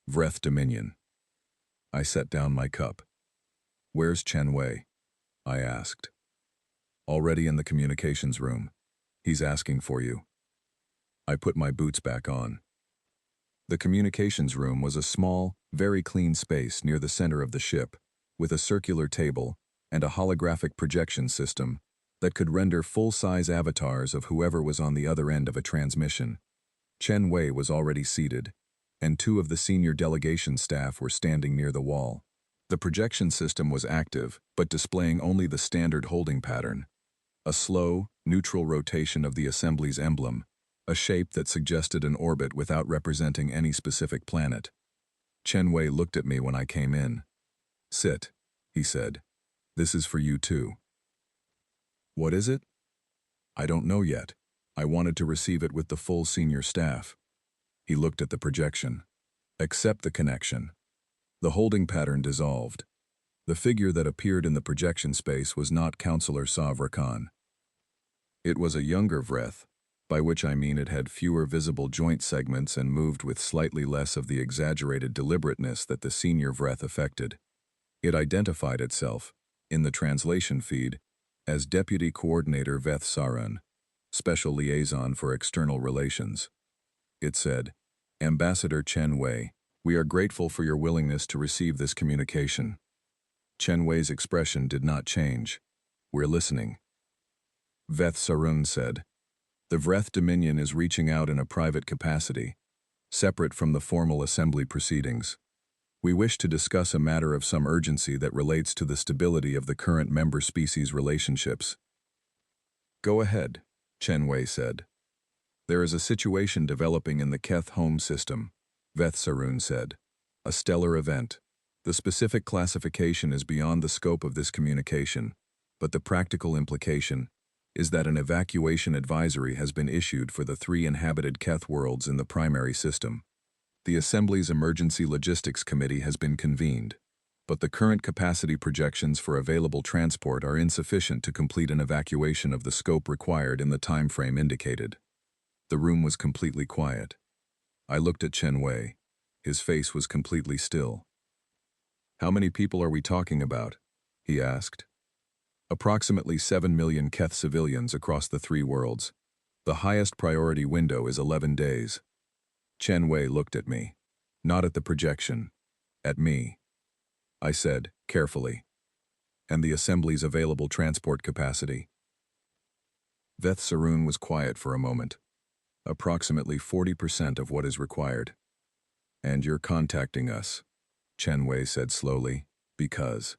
"Vreth Dominion." I set down my cup. "Where's Chen Wei?" I asked. "Already in the communications room. He's asking for you." I put my boots back on. The communications room was a small, very clean space near the center of the ship, with a circular table and a holographic projection system that could render full-size avatars of whoever was on the other end of a transmission. Chen Wei was already seated, and 2 of the senior delegation staff were standing near the wall. The projection system was active, but displaying only the standard holding pattern: a slow, neutral rotation of the assembly's emblem, a shape that suggested an orbit without representing any specific planet. Chen Wei looked at me when I came in. "Sit," he said. "This is for you too." "What is it?" "I don't know yet. I wanted to receive it with the full senior staff." He looked at the projection. "Accept the connection." The holding pattern dissolved. The figure that appeared in the projection space was not Counselor Savra Khan. It was a younger Vreth, by which I mean it had fewer visible joint segments and moved with slightly less of the exaggerated deliberateness that the senior Vreth affected. It identified itself, in the translation feed, as Deputy Coordinator Veth Sarun, Special Liaison for External Relations. It said, "Ambassador Chen Wei, we are grateful for your willingness to receive this communication." Chen Wei's expression did not change. "We're listening." Veth Sarun said, "The Vreth Dominion is reaching out in a private capacity, separate from the formal assembly proceedings. We wish to discuss a matter of some urgency that relates to the stability of the current member species relationships." "Go ahead," Chen Wei said. "There is a situation developing in the Keth home system," Veth Sarun said. "A stellar event. The specific classification is beyond the scope of this communication, but the practical implication is that an evacuation advisory has been issued for the 3 inhabited Keth worlds in the primary system. The Assembly's Emergency Logistics Committee has been convened, but the current capacity projections for available transport are insufficient to complete an evacuation of the scope required in the time frame indicated." The room was completely quiet. I looked at Chen Wei. His face was completely still. "How many people are we talking about?" he asked. "Approximately 7 million Keth civilians across the 3 worlds. The highest priority window is 11 days. Chen Wei looked at me. Not at the projection. At me. I said, carefully. "And the Assembly's available transport capacity?" Veth Sarun was quiet for a moment. "Approximately 40% of what is required." "And you're contacting us," Chen Wei said slowly, "because."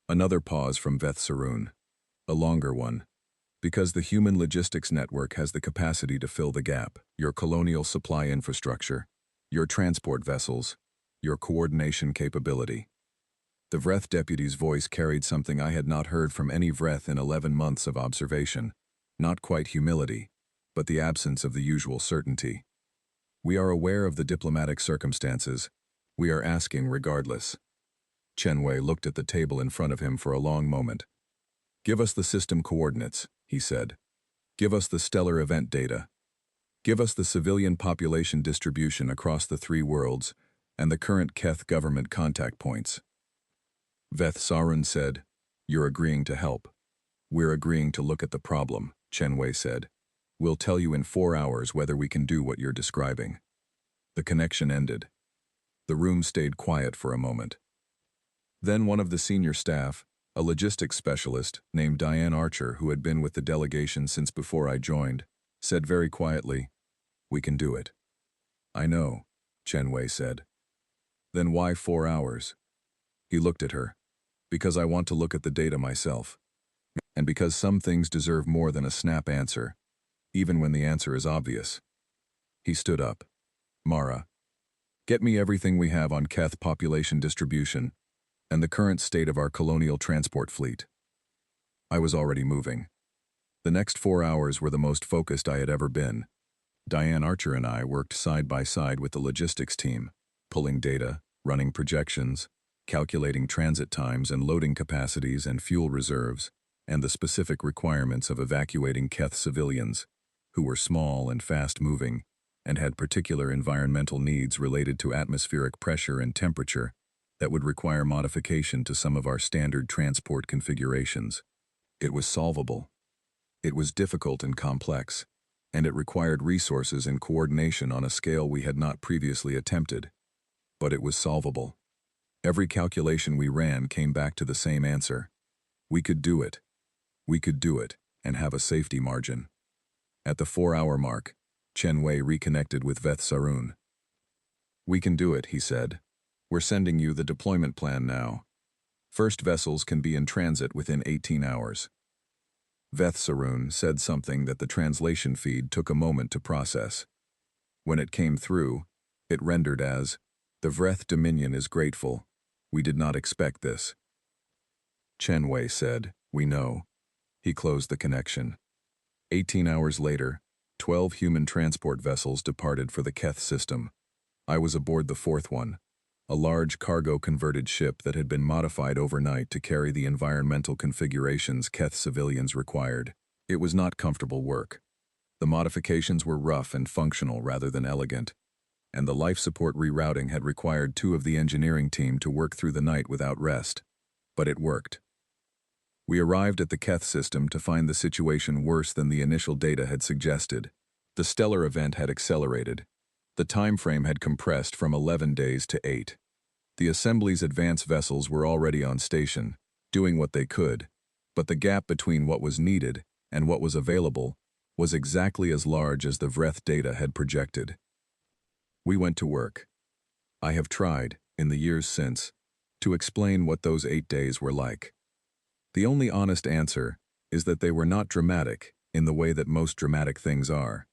Another pause from Veth Sarun. A longer one. "Because the human logistics network has the capacity to fill the gap. Your colonial supply infrastructure, your transport vessels, your coordination capability." The Vreth deputy's voice carried something I had not heard from any Vreth in 11 months of observation. Not quite humility, but the absence of the usual certainty. "We are aware of the diplomatic circumstances. We are asking regardless." Chen Wei looked at the table in front of him for a long moment. "Give us the system coordinates," he said. "Give us the stellar event data. Give us the civilian population distribution across the 3 worlds and the current Keth government contact points." Veth Sarun said, "You're agreeing to help." "We're agreeing to look at the problem," Chen Wei said. "We'll tell you in 4 hours whether we can do what you're describing." The connection ended. The room stayed quiet for a moment. Then one of the senior staff, a logistics specialist named Diane Archer, who had been with the delegation since before I joined, said very quietly, "We can do it." "I know," Chen Wei said. "Then why 4 hours?" He looked at her. "Because I want to look at the data myself. And because some things deserve more than a snap answer, even when the answer is obvious." He stood up. "Mara, get me everything we have on Keth population distribution and the current state of our colonial transport fleet." I was already moving. The next 4 hours were the most focused I had ever been. Diane Archer and I worked side by side with the logistics team, pulling data, running projections, calculating transit times and loading capacities and fuel reserves, and the specific requirements of evacuating Keth civilians, who were small and fast-moving, and had particular environmental needs related to atmospheric pressure and temperature that would require modification to some of our standard transport configurations. It was solvable. It was difficult and complex, and it required resources and coordination on a scale we had not previously attempted. But it was solvable. Every calculation we ran came back to the same answer. We could do it. We could do it, and have a safety margin. At the 4-hour mark, Chen Wei reconnected with Veth Sarun. "We can do it," he said. "We're sending you the deployment plan now. First vessels can be in transit within 18 hours. Veth Saroon said something that the translation feed took a moment to process. When it came through, it rendered as, "The Vreth Dominion is grateful. We did not expect this." Chen Wei said, "We know." He closed the connection. 18 hours later, 12 human transport vessels departed for the Keth system. I was aboard the fourth one, a large cargo-converted ship that had been modified overnight to carry the environmental configurations Keth civilians required. It was not comfortable work. The modifications were rough and functional rather than elegant, and the life support rerouting had required 2 of the engineering team to work through the night without rest. But it worked. We arrived at the Keth system to find the situation worse than the initial data had suggested. The stellar event had accelerated. The time frame had compressed from 11 days to 8. The Assembly's advance vessels were already on station, doing what they could, but the gap between what was needed and what was available was exactly as large as the Vreth data had projected. We went to work. I have tried, in the years since, to explain what those 8 days were like. The only honest answer is that they were not dramatic in the way that most dramatic things are.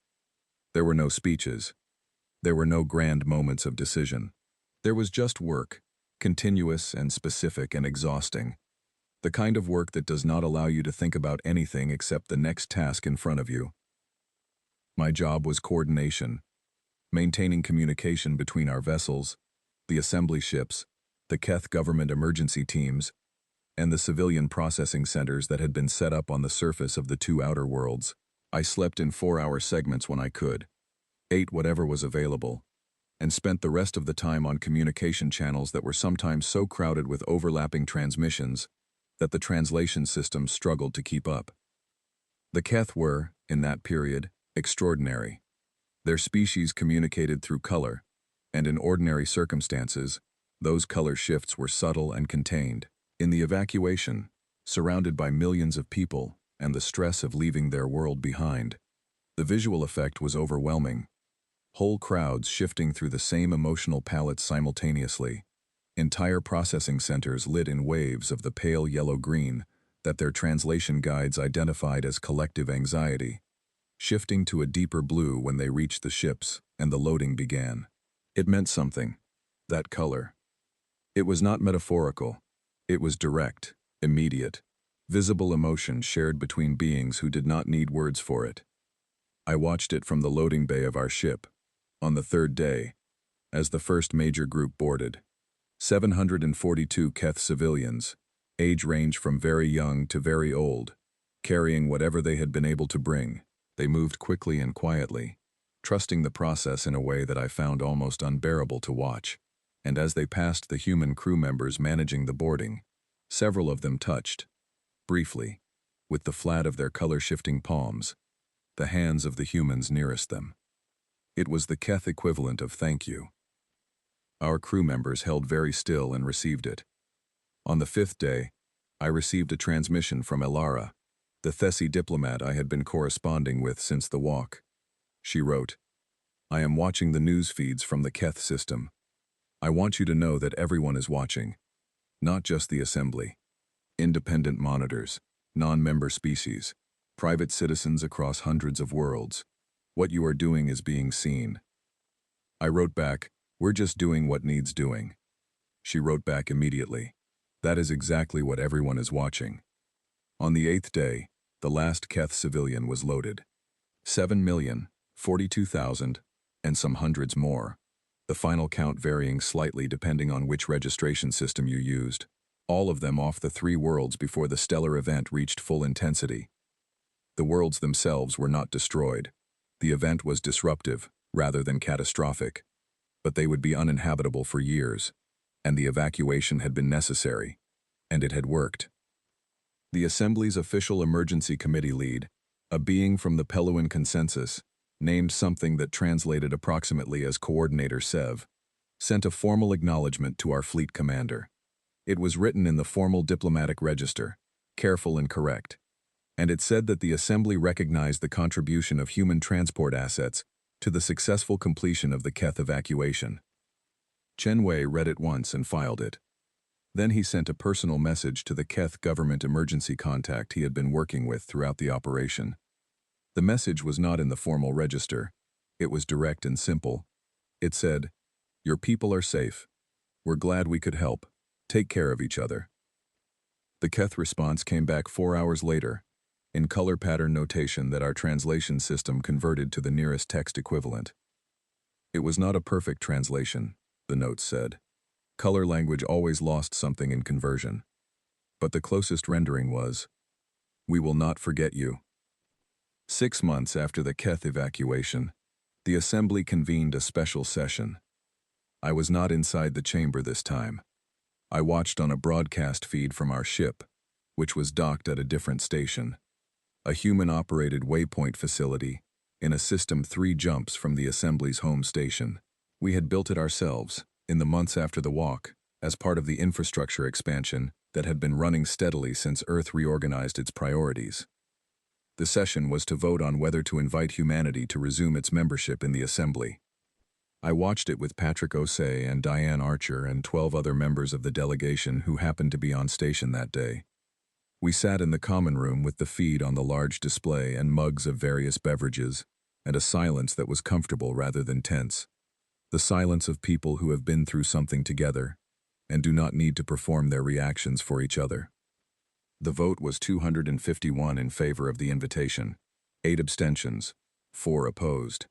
There were no speeches. There were no grand moments of decision. There was just work, continuous and specific and exhausting. The kind of work that does not allow you to think about anything except the next task in front of you. My job was coordination, maintaining communication between our vessels, the assembly ships, the Keth government emergency teams, and the civilian processing centers that had been set up on the surface of the 2 outer worlds. I slept in 4-hour segments when I could, ate whatever was available, and spent the rest of the time on communication channels that were sometimes so crowded with overlapping transmissions that the translation system struggled to keep up. The Keth were, in that period, extraordinary. Their species communicated through color, and in ordinary circumstances, those color shifts were subtle and contained. In the evacuation, surrounded by millions of people and the stress of leaving their world behind, the visual effect was overwhelming. Whole crowds shifting through the same emotional palette simultaneously. Entire processing centers lit in waves of the pale yellow-green that their translation guides identified as collective anxiety, shifting to a deeper blue when they reached the ships and the loading began. It meant something, that color. It was not metaphorical. It was direct, immediate, visible emotion shared between beings who did not need words for it. I watched it from the loading bay of our ship, on the 3rd day, as the first major group boarded. 742 Keth civilians, age range from very young to very old, carrying whatever they had been able to bring. They moved quickly and quietly, trusting the process in a way that I found almost unbearable to watch. And as they passed the human crew members managing the boarding, several of them touched, briefly, with the flat of their color-shifting palms, the hands of the humans nearest them. It was the Keth equivalent of thank you. Our crew members held very still and received it. On the 5th day, I received a transmission from Elara, the Thessi diplomat I had been corresponding with since the walk. She wrote, "I am watching the news feeds from the Keth system. I want you to know that everyone is watching, not just the assembly. Independent monitors, non-member species, private citizens across hundreds of worlds. What you are doing is being seen." I wrote back, "We're just doing what needs doing." She wrote back immediately, "That is exactly what everyone is watching." On the 8th day, the last Keth civilian was loaded. 7,042,000, and some hundreds more. The final count varying slightly depending on which registration system you used. All of them off the 3 worlds before the stellar event reached full intensity. The worlds themselves were not destroyed. The event was disruptive, rather than catastrophic. But they would be uninhabitable for years, and the evacuation had been necessary, and it had worked. The Assembly's official emergency committee lead, a being from the Peluan consensus, named something that translated approximately as Coordinator Sev, sent a formal acknowledgement to our fleet commander. It was written in the formal diplomatic register, careful and correct, and it said that the Assembly recognized the contribution of human transport assets to the successful completion of the Keth evacuation. Chen Wei read it once and filed it. Then he sent a personal message to the Keth government emergency contact he had been working with throughout the operation. The message was not in the formal register. It was direct and simple. It said, "Your people are safe. We're glad we could help. Take care of each other." The Keth response came back 4 hours later, in color pattern notation that our translation system converted to the nearest text equivalent. It was not a perfect translation, the notes said. Color language always lost something in conversion. But the closest rendering was, "We will not forget you." 6 months after the Keth evacuation, the assembly convened a special session. I was not inside the chamber this time. I watched on a broadcast feed from our ship, which was docked at a different station, a human-operated waypoint facility in a system 3 jumps from the assembly's home station. We had built it ourselves, in the months after the walk, as part of the infrastructure expansion that had been running steadily since Earth reorganized its priorities. The session was to vote on whether to invite humanity to resume its membership in the assembly. I watched it with Patrick Osei and Diane Archer and 12 other members of the delegation who happened to be on station that day. We sat in the common room with the feed on the large display and mugs of various beverages, and a silence that was comfortable rather than tense. The silence of people who have been through something together and do not need to perform their reactions for each other. The vote was 251 in favor of the invitation, 8 abstentions, 4 opposed.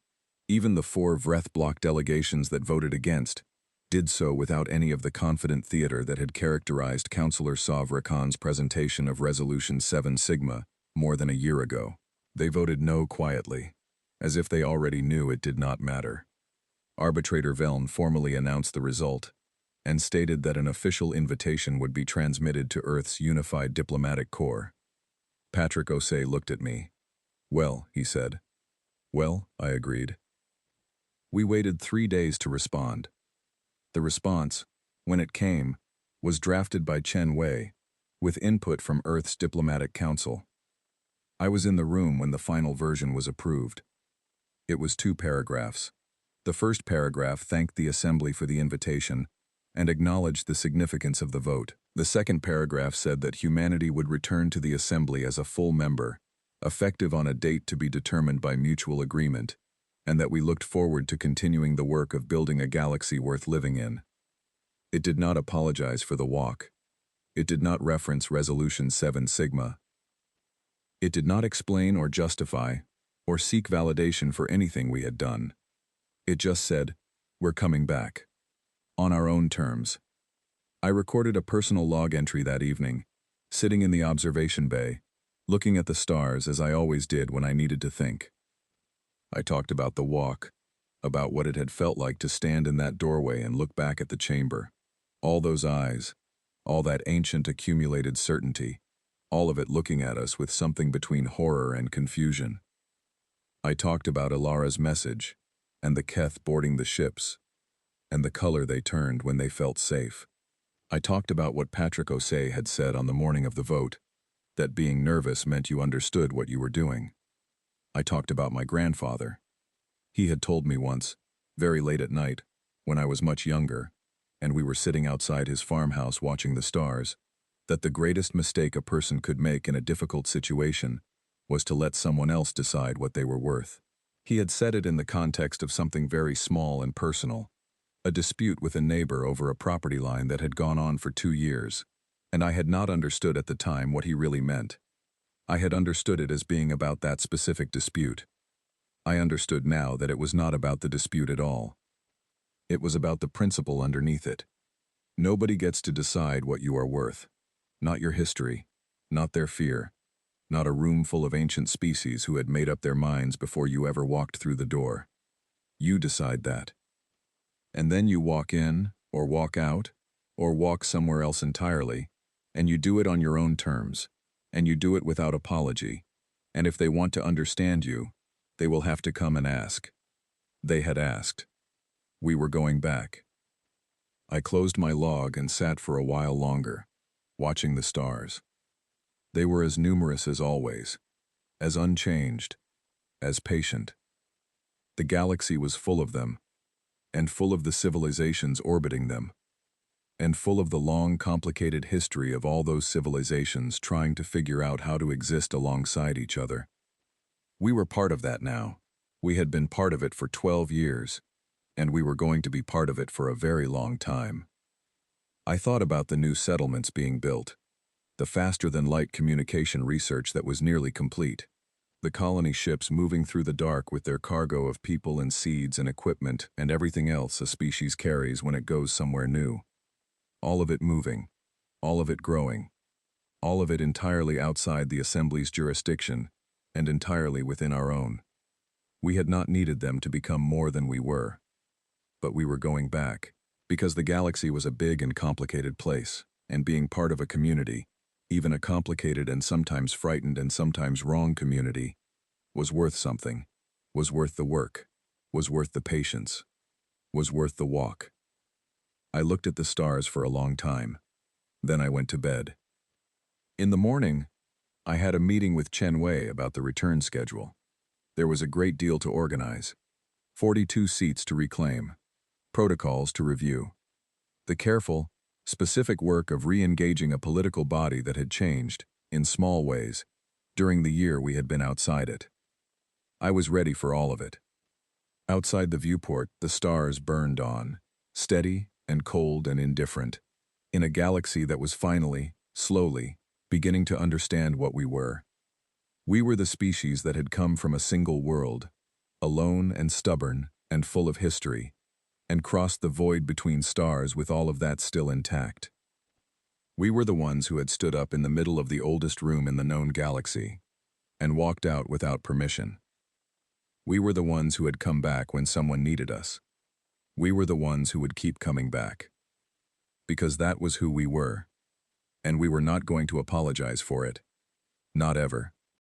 Even the 4 Vreth bloc delegations that voted against did so without any of the confident theater that had characterized Councillor Savra Khan's presentation of Resolution 7 Sigma more than a year ago. They voted no quietly, as if they already knew it did not matter. Arbitrator Veln formally announced the result and stated that an official invitation would be transmitted to Earth's unified diplomatic corps. Patrick Osei looked at me. "Well," he said. "Well," I agreed. We waited 3 days to respond. The response, when it came, was drafted by Chen Wei, with input from Earth's Diplomatic Council. I was in the room when the final version was approved. It was 2 paragraphs. The first paragraph thanked the Assembly for the invitation and acknowledged the significance of the vote. The second paragraph said that humanity would return to the Assembly as a full member, effective on a date to be determined by mutual agreement, and that we looked forward to continuing the work of building a galaxy worth living in. It did not apologize for the walk. It did not reference Resolution 7 Sigma. It did not explain or justify or seek validation for anything we had done. It just said, "We're coming back." On our own terms. I recorded a personal log entry that evening, sitting in the observation bay, looking at the stars as I always did when I needed to think. I talked about the walk, about what it had felt like to stand in that doorway and look back at the chamber. All those eyes, all that ancient accumulated certainty, all of it looking at us with something between horror and confusion. I talked about Ilara's message, and the Keth boarding the ships, and the color they turned when they felt safe. I talked about what Patrick Osei had said on the morning of the vote, that being nervous meant you understood what you were doing. I talked about my grandfather. He had told me once, very late at night, when I was much younger, and we were sitting outside his farmhouse watching the stars, that the greatest mistake a person could make in a difficult situation was to let someone else decide what they were worth. He had said it in the context of something very small and personal, a dispute with a neighbor over a property line that had gone on for 2 years, and I had not understood at the time what he really meant. I had understood it as being about that specific dispute. I understood now that it was not about the dispute at all. It was about the principle underneath it. Nobody gets to decide what you are worth. Not your history, not their fear, not a room full of ancient species who had made up their minds before you ever walked through the door. You decide that. And then you walk in, or walk out, or walk somewhere else entirely, and you do it on your own terms, and you do it without apology, and if they want to understand you, they will have to come and ask. They had asked. We were going back. I closed my log and sat for a while longer, watching the stars. They were as numerous as always, as unchanged, as patient. The galaxy was full of them, and full of the civilizations orbiting them. and full of the long, complicated history of all those civilizations trying to figure out how to exist alongside each other. We were part of that now. We had been part of it for 12 years, and we were going to be part of it for a very long time. I thought about the new settlements being built, the faster-than-light communication research that was nearly complete, the colony ships moving through the dark with their cargo of people and seeds and equipment and everything else a species carries when it goes somewhere new. All of it moving, all of it growing, all of it entirely outside the Assembly's jurisdiction and entirely within our own. We had not needed them to become more than we were. But we were going back, because the galaxy was a big and complicated place, and being part of a community, even a complicated and sometimes frightened and sometimes wrong community, was worth something, was worth the work, was worth the patience, was worth the walk. I looked at the stars for a long time. Then I went to bed. In the morning, I had a meeting with Chen Wei about the return schedule. There was a great deal to organize. 42 seats to reclaim. Protocols to review. The careful, specific work of re-engaging a political body that had changed, in small ways, during the year we had been outside it. I was ready for all of it. Outside the viewport, the stars burned on, steady and cold and indifferent, in a galaxy that was finally, slowly, beginning to understand what we were. We were the species that had come from a single world, alone and stubborn and full of history, and crossed the void between stars with all of that still intact. We were the ones who had stood up in the middle of the oldest room in the known galaxy, and walked out without permission. We were the ones who had come back when someone needed us. We were the ones who would keep coming back. Because that was who we were, and we were not going to apologize for it. Not ever.